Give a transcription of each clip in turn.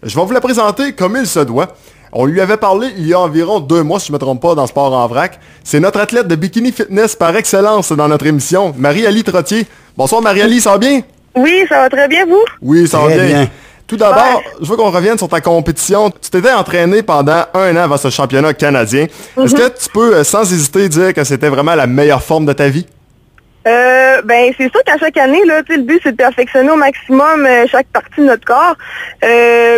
Je vais vous la présenter comme il se doit. On lui avait parlé il y a environ 2 mois, si je ne me trompe pas, dans Sport en vrac. C'est notre athlète de bikini fitness par excellence dans notre émission, Marie-Ali Trottier. Bonsoir Marie-Ali, ça va bien? Oui, ça va très bien, vous? Oui, ça va bien. Tout d'abord, je veux qu'on revienne sur ta compétition. Tu t'étais entraîné pendant 1 an avant ce championnat canadien. Est-ce que tu peux, sans hésiter, dire que c'était vraiment la meilleure forme de ta vie? Ben c'est sûr qu'à chaque année, là, le but c'est de perfectionner au maximum chaque partie de notre corps.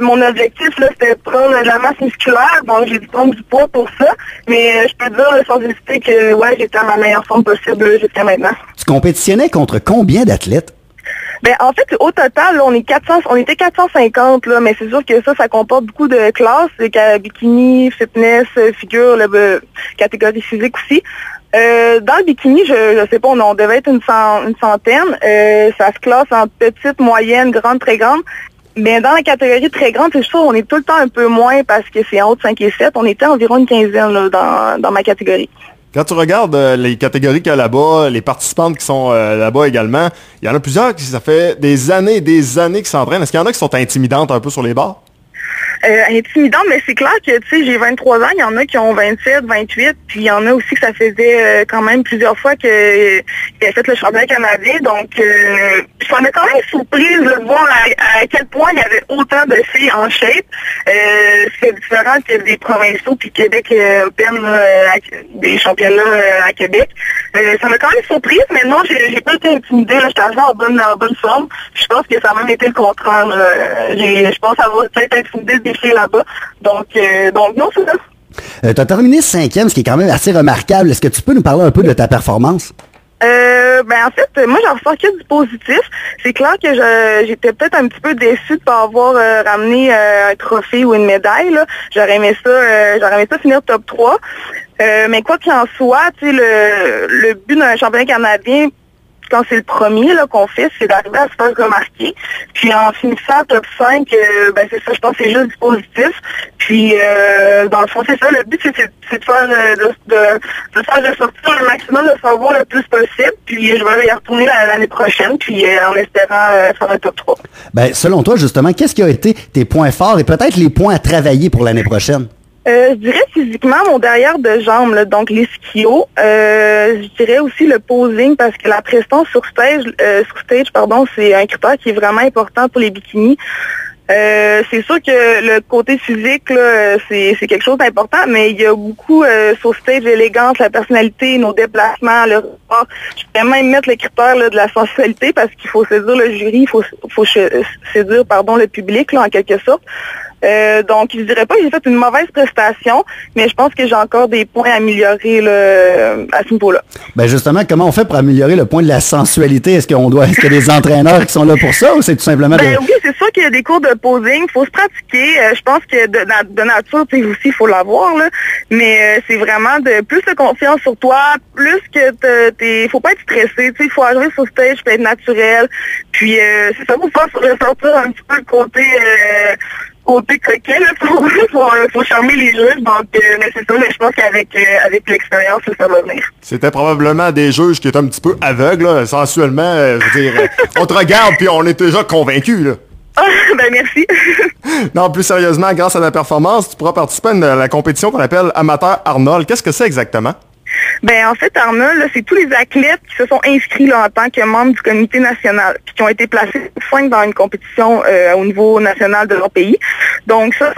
Mon objectif là, c'était de prendre de la masse musculaire, donc j'ai dû prendre du poids pour ça. Mais je peux dire sans hésiter que ouais, j'étais à ma meilleure forme possible jusqu'à maintenant. Tu compétitionnais contre combien d'athlètes? Ben en fait, au total, là, on était 450 là, mais c'est sûr que ça comporte beaucoup de classes, bikini, fitness, figure, catégorie physique aussi. Dans le bikini, je sais pas, on devait être une centaine. Ça se classe en petite, moyenne, grande, très grande. Mais dans la catégorie très grande, c'est sûr, on est tout le temps un peu moins parce que c'est en haut de 5 et 7. On était environ une quinzaine là, dans ma catégorie. Quand tu regardes les catégories qu'il y a là-bas, les participantes qui sont là-bas également, il y en a plusieurs qui, ça fait des années qui s'entraînent. Est-ce qu'il y en a qui sont intimidantes un peu sur les bords? Intimidant, mais c'est clair que, tu sais, j'ai 23 ans, il y en a qui ont 27, 28, puis il y en a aussi que ça faisait quand même plusieurs fois qu'ils avaient fait le championnat canadien, donc ça m'a quand même surprise de voir à quel point il y avait autant de filles en shape. C'est différent que des provinciaux, puis Québec Open, des championnats à Québec. Ça m'a quand même surprise, mais non, j'ai pas été intimidée, là, j'étais en bonne forme. Je pense que ça a même été le contraire. Je pense avoir peut-être intimidé des filles là-bas. Donc non, c'est ça. Tu as terminé 5e, ce qui est quand même assez remarquable. Est-ce que tu peux nous parler un peu de ta performance? Ben en fait, moi j'en ressors que du positif. C'est clair que j'étais peut-être un petit peu déçue de pas avoir ramené un trophée ou une médaille, là. J'aurais aimé ça finir top 3. Mais quoi qu'il en soit, tu sais, le but d'un championnat canadien, quand c'est le premier là qu'on fait, c'est d'arriver à se faire remarquer. Puis en finissant top 5, ben c'est ça, je pense que c'est juste du positif. Puis dans le fond, c'est ça, le but c'est de faire de faire ressortir le maximum de savoir le plus possible. Puis je vais y retourner l'année prochaine, puis en espérant faire un top 3. Ben selon toi, justement, qu'est-ce qui a été tes points forts et peut-être les points à travailler pour l'année prochaine? Je dirais physiquement mon derrière de jambe, là, donc les skios. Je dirais aussi le posing parce que la prestance sur stage, c'est un critère qui est vraiment important pour les bikinis. C'est sûr que le côté physique, là, c'est quelque chose d'important, mais il y a beaucoup sur stage l'élégance, la personnalité, nos déplacements, le rapport. Je pourrais même mettre le critère là, de la sensualité parce qu'il faut séduire le jury, il faut séduire le public là, en quelque sorte. Donc, je dirais pas que j'ai fait une mauvaise prestation, mais je pense que j'ai encore des points à améliorer là, à ce niveau-là. Ben justement, comment on fait pour améliorer le point de la sensualité? Est-ce qu'il y a des entraîneurs qui sont là pour ça ou c'est tout simplement... Oui, c'est sûr qu'il y a des cours de posing, il faut se pratiquer. Je pense que de nature, tu sais, aussi, il faut l'avoir, là. Mais c'est vraiment de plus de confiance sur toi, plus que faut pas être stressé, tu sais, il faut arriver sur stage, faut être naturel. Puis c'est ça, pour faire ressortir un petit peu le côté coquet, là, pour charmer les juges. Donc, mais c'est ça, mais je pense qu'avec l'expérience, ça va venir. C'était probablement des juges qui étaient un petit peu aveugles, là, sensuellement. Je veux dire, on te regarde puis on est déjà convaincus, là. Ah, ben merci. Non, plus sérieusement, grâce à ta performance, tu pourras participer à la compétition qu'on appelle Amateur Arnold. Qu'est-ce que c'est exactement? Ben en fait, Arnold, là, c'est tous les athlètes qui se sont inscrits là, en tant que membres du comité national, puis qui ont été placés 5 dans une compétition au niveau national de leur pays. Donc ça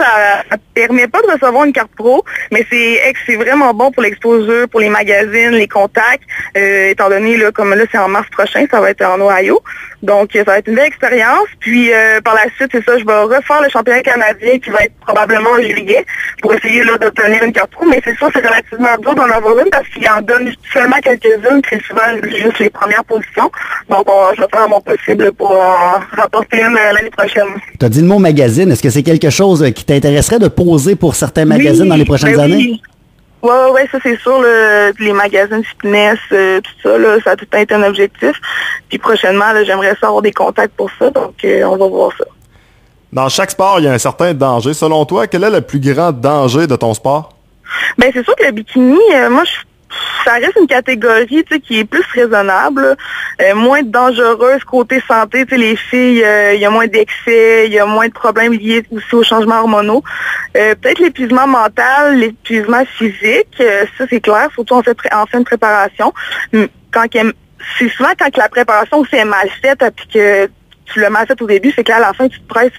permet pas de recevoir une carte pro, mais c'est vraiment bon pour l'exposure, pour les magazines, les contacts, étant donné là, comme là c'est en mars prochain, ça va être en Ohio. Donc ça va être une belle expérience. Puis par la suite, c'est ça, je vais refaire le championnat canadien qui va être probablement en juillet pour essayer là d'obtenir une carte pro, mais c'est sûr c'est relativement dur d'en avoir une parce qu'il en donne seulement quelques-unes, c'est souvent juste les premières positions. Donc je vais faire mon possible pour en rapporter une l'année prochaine. Tu as dit le mot magazine, est-ce que c'est quelque chose qui t'intéresserait de poser pour certains magazines dans les prochaines années? Oui, ça c'est sûr, les magazines fitness, tout ça, là, ça a tout été un objectif. Puis prochainement, là, j'aimerais ça avoir des contacts pour ça, donc on va voir ça. Dans chaque sport, il y a un certain danger. Selon toi, quel est le plus grand danger de ton sport? Ben c'est sûr que le bikini, moi ça reste une catégorie, tu sais, qui est plus raisonnable, moins dangereuse côté santé. Tu sais, les filles, il y a moins d'excès, il y a moins de problèmes liés aussi aux changements hormonaux. Peut-être l'épuisement mental, l'épuisement physique, ça c'est clair, surtout en fin de préparation. C'est souvent quand la préparation aussi est mal faite, puis que tu l'as mal fait au début, c'est qu'à la fin, tu te presses,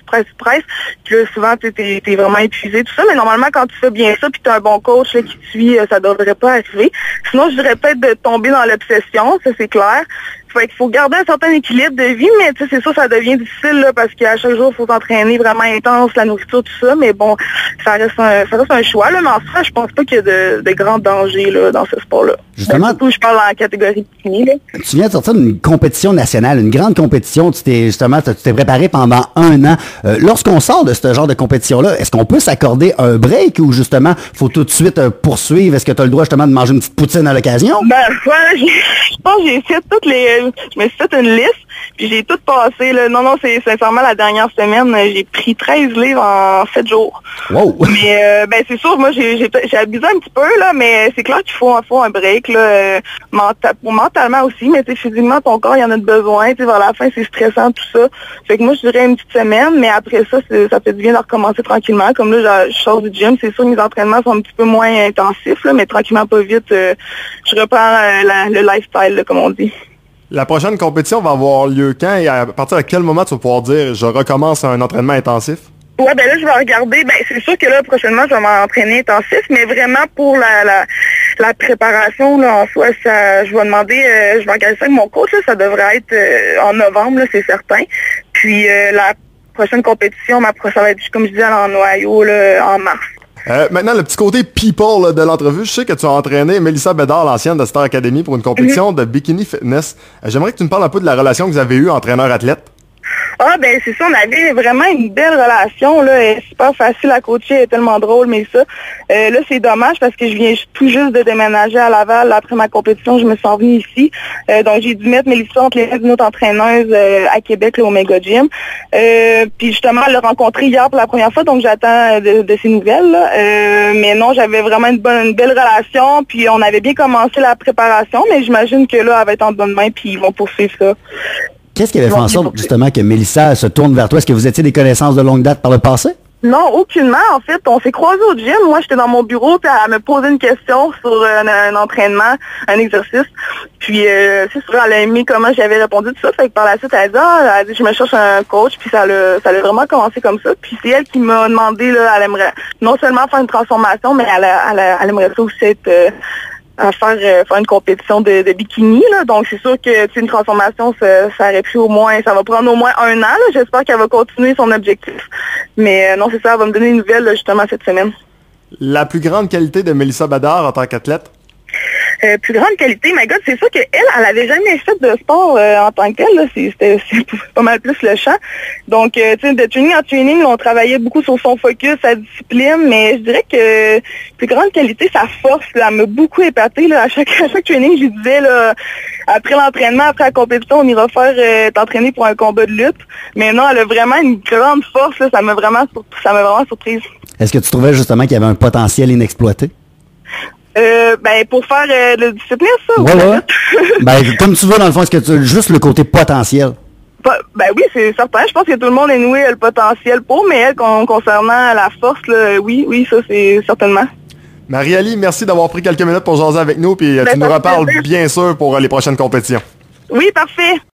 puis là, souvent, t'es vraiment épuisé, tout ça, mais normalement, quand tu fais bien ça, puis tu as un bon coach là, qui te suit, ça devrait pas arriver. Sinon, je dirais peut-être de tomber dans l'obsession, ça c'est clair. Fait qu'il faut garder un certain équilibre de vie, mais tu sais, c'est sûr, ça devient difficile, là, parce qu'à chaque jour, il faut s'entraîner vraiment intense, la nourriture, tout ça, mais bon, ça reste un choix, là, mais en fait, je pense pas qu'il y a de grands dangers, là, dans ce sport-là. Justement. Surtout, je parle en catégorie bikini, là. Tu viens de sortir d'une compétition nationale, une grande compétition. Tu t'es préparé pendant 1 an. Lorsqu'on sort de ce genre de compétition-là, est-ce qu'on peut s'accorder un break ou justement, faut tout de suite poursuivre? Est-ce que tu as le droit justement de manger une petite poutine à l'occasion? Ben, ouais, je pense que j'ai fait je me suis fait une liste, puis j'ai tout passé, là. Non, c'est sincèrement la dernière semaine, j'ai pris 13 livres en 7 jours. Wow! Mais, ben, c'est sûr, moi, j'ai abusé un petit peu, là, mais c'est clair qu'il faut un break, là, mentalement aussi, mais tu sais, physiquement, ton corps, il y en a besoin, tu sais, vers la fin, c'est stressant, tout ça. Fait que moi, je dirais une petite semaine, mais après ça, ça fait du bien de recommencer tranquillement. Comme là, je sors du gym, c'est sûr que mes entraînements sont un petit peu moins intensifs, là, mais tranquillement, pas vite, je reprends le lifestyle, là, comme on dit. La prochaine compétition va avoir lieu quand et à partir de quel moment tu vas pouvoir dire je recommence un entraînement intensif? Ouais, ben là, je vais regarder. Ben, c'est sûr que là, prochainement, je vais m'entraîner intensif, mais vraiment pour la préparation, là, en soi, je vais demander, je vais regarder ça avec mon coach, là, ça devrait être en novembre, là, c'est certain. Puis la prochaine compétition, ça va être, comme je disais, en Ohio, là, en mars. Maintenant, le petit côté people là, de l'entrevue, je sais que tu as entraîné Mélissa Bédard, l'ancienne de Star Academy, pour une compétition de bikini fitness. J'aimerais que tu me parles un peu de la relation que vous avez eue entraîneur-athlète. Ah, ben c'est ça, on avait vraiment une belle relation, là. Elle est super facile à coacher, elle est tellement drôle, mais ça. Là, c'est dommage parce que je viens tout juste de déménager à Laval. Après ma compétition, je me suis envenue ici. Donc, j'ai dû mettre Mélissa entre les mains d'une autre entraîneuse à Québec, là, au Mega Gym. Puis justement, elle l'a rencontrée hier pour la première fois, donc j'attends de ses nouvelles, là. Mais non, j'avais vraiment une belle relation, puis on avait bien commencé la préparation, mais j'imagine que là, elle va être en bonne main, puis ils vont poursuivre ça. Qu'est-ce qui avait fait en sorte, justement, que Mélissa se tourne vers toi? Est-ce que vous étiez des connaissances de longue date par le passé? Non, aucunement. En fait, on s'est croisés au gym. Moi, j'étais dans mon bureau, puis elle me posait une question sur un entraînement, un exercice. Puis, c'est sûr, elle a aimé comment j'avais répondu tout ça. Fait que par la suite, elle a dit, je me cherche un coach, puis ça a vraiment commencé comme ça. Puis c'est elle qui m'a demandé, là, elle aimerait non seulement faire une transformation, mais elle aimerait ça aussi être... à faire une compétition de bikini, là. Donc, c'est sûr que une transformation, ça aurait pu ça va prendre au moins 1 an, là. J'espère qu'elle va continuer son objectif. Mais non, c'est ça, elle va me donner une nouvelle, là, justement, cette semaine. La plus grande qualité de Mélissa Bédard en tant qu'athlète? Plus grande qualité, my God, c'est sûr qu'elle avait jamais fait de sport en tant que tel, là. C'est pas mal plus le champ. Donc, tu sais, de training en training, là, on travaillait beaucoup sur son focus, sa discipline, mais je dirais que plus grande qualité, sa force, là, elle m'a beaucoup épatée, là. À chaque training, je lui disais, là, après l'entraînement, après la compétition, on ira faire t'entraîner pour un combat de lutte. Mais non, elle a vraiment une grande force, là. Ça m'a vraiment surprise. Est-ce que tu trouvais justement qu'il y avait un potentiel inexploité? Ben, pour faire le discipline, ça. Ouais. Ben, comme tu veux, dans le fond, est-ce que tu as juste le côté potentiel? Ben oui, c'est certain. Je pense que tout le monde est noué le potentiel pour, mais elle, concernant la force, là, oui, ça, c'est certainement. Marie-Ali, merci d'avoir pris quelques minutes pour jaser avec nous, puis tu nous reparles bien sûr pour les prochaines compétitions. Oui, parfait.